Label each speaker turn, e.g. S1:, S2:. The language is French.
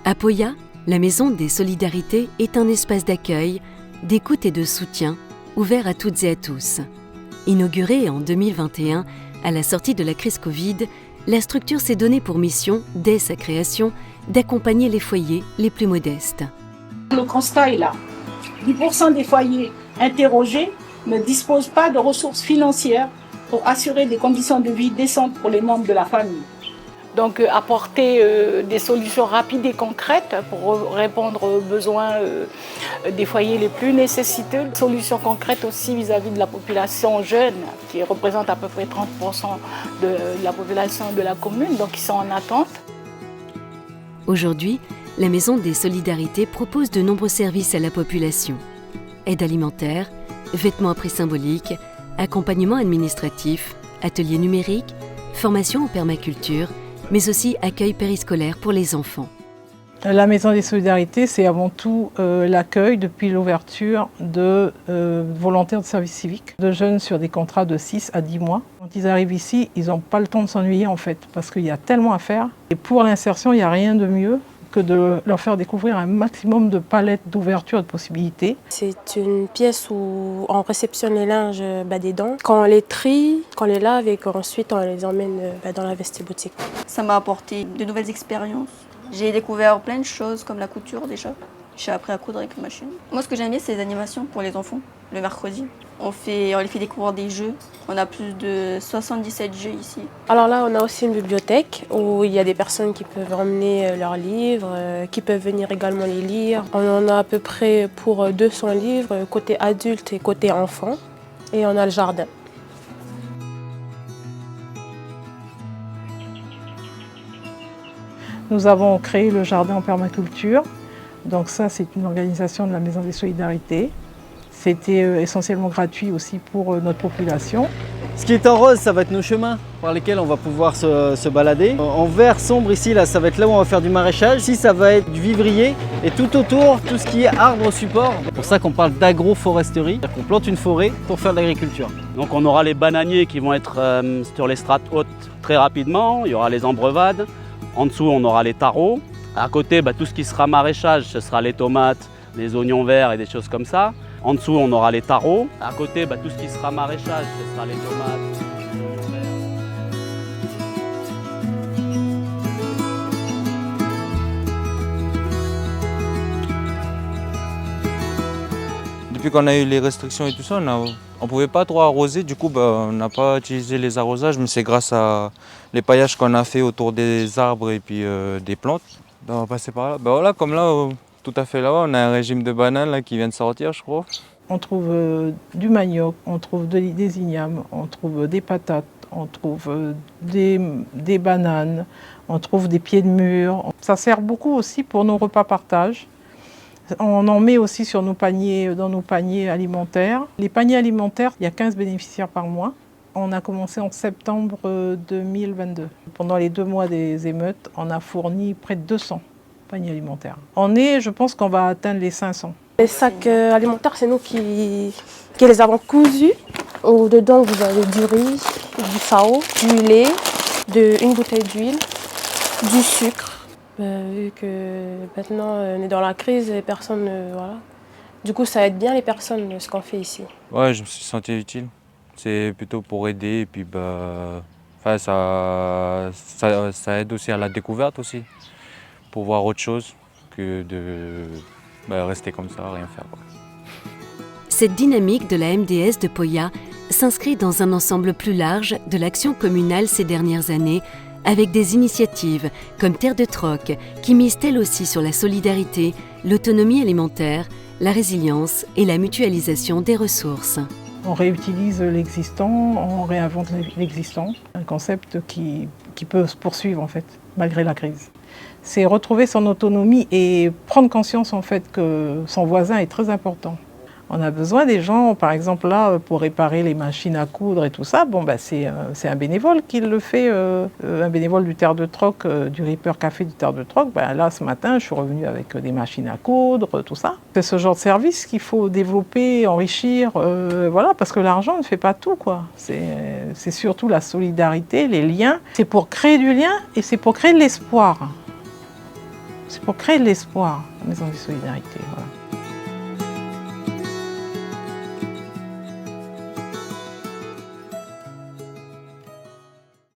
S1: À Poya, la Maison des Solidarités est un espace d'accueil, d'écoute et de soutien, ouvert à toutes et à tous. Inaugurée en 2021, à la sortie de la crise Covid, la structure s'est donnée pour mission, dès sa création, d'accompagner les foyers les plus modestes.
S2: Le constat est là. 10% des foyers interrogés ne disposent pas de ressources financières pour assurer des conditions de vie décentes pour les membres de la famille.
S3: Donc apporter des solutions rapides et concrètes pour répondre aux besoins des foyers les plus nécessiteux. Solutions concrètes aussi vis-à-vis de la population jeune qui représente à peu près 30% de la population de la commune, donc ils sont en attente.
S1: Aujourd'hui, la Maison des Solidarités propose de nombreux services à la population. Aide alimentaire, vêtements à prix symbolique, accompagnement administratif, ateliers numériques, formation en permaculture, mais aussi accueil périscolaire pour les enfants.
S4: La Maison des Solidarités, c'est avant tout l'accueil depuis l'ouverture de volontaires de service civique, de jeunes sur des contrats de 6 à 10 mois. Quand ils arrivent ici, ils n'ont pas le temps de s'ennuyer en fait, parce qu'il y a tellement à faire. Et pour l'insertion, il n'y a rien de mieux que de leur faire découvrir un maximum de palettes d'ouverture et de possibilités.
S5: C'est une pièce où on réceptionne les linges des dents, quand on les trie, qu'on les lave et qu'ensuite on les emmène dans la vestiboutique.
S6: Ça m'a apporté de nouvelles expériences. J'ai découvert plein de choses comme la couture déjà. J'ai appris à coudre avec la machine. Moi ce que j'aime bien c'est les animations pour les enfants, le mercredi. On les fait découvrir des jeux. On a plus de 77 jeux ici.
S5: Alors là, on a aussi une bibliothèque où il y a des personnes qui peuvent emmener leurs livres, qui peuvent venir également les lire. On en a à peu près pour 200 livres, côté adulte et côté enfant. Et on a le jardin.
S4: Nous avons créé le jardin en permaculture. Donc ça, c'est une organisation de la Maison des Solidarités. C'était essentiellement gratuit aussi pour notre population.
S7: Ce qui est en rose, ça va être nos chemins par lesquels on va pouvoir se balader. En vert sombre ici, là, ça va être là où on va faire du maraîchage. Ici, ça va être du vivrier. Et tout autour, tout ce qui est arbre support. C'est pour ça qu'on parle d'agroforesterie. C'est-à-dire qu'on plante une forêt pour faire de l'agriculture.
S8: Donc on aura les bananiers qui vont être sur les strates hautes très rapidement. Il y aura les ambrevades. En dessous, on aura les tarots. À côté, tout ce qui sera maraîchage, ce sera les tomates, les oignons verts et des choses comme ça. En dessous, on aura les tarots. À côté, tout ce qui sera maraîchage, ce sera les tomates.
S9: Depuis qu'on a eu les restrictions et tout ça, on ne pouvait pas trop arroser. Du coup, on n'a pas utilisé les arrosages, mais c'est grâce à les paillages qu'on a fait autour des arbres et puis des plantes. On va passer par là. Voilà, comme là, tout à fait là-bas, on a un régime de bananes là, qui vient de sortir, je crois.
S4: On trouve du manioc, on trouve des ignames, on trouve des patates, on trouve des bananes, on trouve des pieds de mûres. Ça sert beaucoup aussi pour nos repas partage. On en met aussi sur dans nos paniers alimentaires. Les paniers alimentaires, il y a 15 bénéficiaires par mois. On a commencé en septembre 2022. Pendant les 2 mois des émeutes, on a fourni près de 200 paniers alimentaires. Je pense qu'on va atteindre les 500.
S5: Les sacs alimentaires, c'est nous qui les avons cousus. Dedans, vous avez du riz, du sao, du lait, une bouteille d'huile, du sucre. Vu que maintenant on est dans la crise, les personnes, voilà. Du coup, ça aide bien les personnes, ce qu'on fait ici.
S9: Ouais, je me suis senti utile. C'est plutôt pour aider et puis ça aide aussi à la découverte aussi, pour voir autre chose que de rester comme ça, rien faire.
S1: Cette dynamique de la MDS de Poya s'inscrit dans un ensemble plus large de l'action communale ces dernières années, avec des initiatives comme Terre de Troc, qui misent elles aussi sur la solidarité, l'autonomie alimentaire, la résilience et la mutualisation des ressources.
S4: On réutilise l'existant, on réinvente l'existant, un concept qui peut se poursuivre en fait, malgré la crise. C'est retrouver son autonomie et prendre conscience en fait que son voisin est très important. On a besoin des gens, par exemple là, pour réparer les machines à coudre et tout ça, c'est un bénévole qui le fait, un bénévole du Terre de Troc, du Reaper Café du Terre de Troc. Là, ce matin, je suis revenue avec des machines à coudre, tout ça. C'est ce genre de service qu'il faut développer, enrichir, parce que l'argent ne fait pas tout, quoi. C'est surtout la solidarité, les liens. C'est pour créer du lien et c'est pour créer de l'espoir. C'est pour créer de l'espoir, la Maison des Solidarités. Voilà.